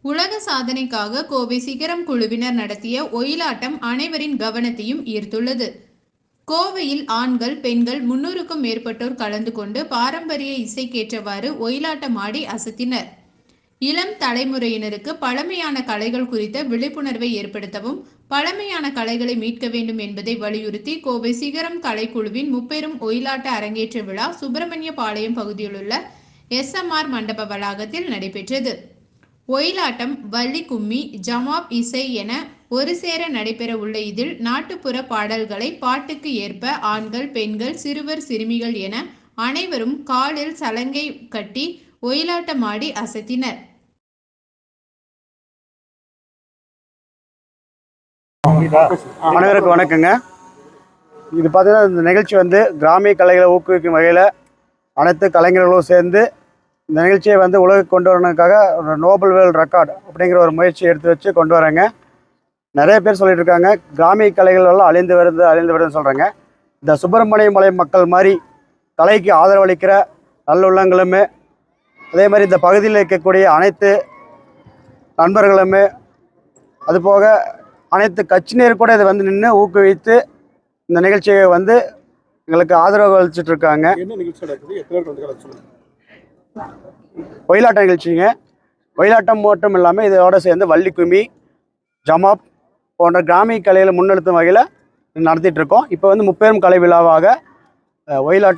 உலக சாதனைக்காக கோவை சிகரம் குழுவினர் நடத்திய ஒயிலாட்டம் அனைவரின் கவனத்தையும் ஈர்த்துள்ளது. கோவையில் ஆண்கள், பெண்கள் 300க்கும் மேற்பட்டோர் கலந்து கொண்டு பாரம்பரிய இசைக்கேற்றவாறு ஒயிலாட்டம் ஆடி அசத்தினர். இளம் தலைமுறையினருக்கு பழமையான கலைகள் குறித்த விழிப்புணர்வை ஏற்படுத்தவும், பழமையான கலைகளை மீட்க வேண்டும் என்பதை வலியுறுத்தி கோவை சிகரம் கலைக்குழுவின் முப்பெரும் ஒயிலாட்ட அரங்கேற்ற விழா சுப்பிரமணியபாளையம் பகுதியிலுள்ள SMR மண்டப வளாகத்தில் நடைபெற்றது. ஒயிலாட்டம், வள்ளி கும்மி, ஜமாப் இசை என ஒரு சேர நடைபெற உள்ள இதில் நாட்டுப்புற பாடல்களை பாட்டுக்கு ஏற்ப ஆண்கள், பெண்கள், சிறுவர், சிறுமிகள் என அனைவரும் காலில் சலங்கை கட்டி ஒயிலாட்டமாடி அசத்தினர். அனைவருக்கும் வணக்கங்க. இது பார்த்தீங்கன்னா இந்த நிகழ்ச்சி கிராமிய கலைகளை ஊக்குவிக்கும் வகையில் அனைத்து கலைஞர்களும் சேர்ந்து இந்த நிகழ்ச்சியை உலகுக்கு கொண்டு வரணுக்காக ஒரு நோபல் வேர்ல்ட் ரெக்கார்டு அப்படிங்கிற ஒரு முயற்சி எடுத்து வச்சு கொண்டு வராங்க. நிறைய பேர் சொல்லிட்டு இருக்காங்க கிராமிய கலைகள் எல்லாம் அழிந்து வருதுன்னு சொல்கிறாங்க. இந்த சுப்பிரமணிய மலை மக்கள் மாதிரி கலைக்கு ஆதரவளிக்கிற நல்லுள்ளங்களுமே, அதே மாதிரி இந்த பகுதியில் இருக்கக்கூடிய அனைத்து நண்பர்களுமே, அதுபோக அனைத்து கட்சியினர் கூட இதை நின்று ஊக்குவித்து இந்த நிகழ்ச்சியை எங்களுக்கு ஆதரவு அளிச்சுட்டு இருக்காங்க. ஒயிலாட்ட நிகழ்ச்சிங்க. ஒயிலாட்டம் மட்டும் இல்லாமல் இதோட சேர்ந்து வள்ளி கும்மி, ஜமாப் போன்ற கிராமிய கலைகளை முன்னெடுத்தும் வகையில் நடத்திட்டு இருக்கோம். இப்போ முப்பெரும் கலை விழாவாக ஒயிலாட்டம்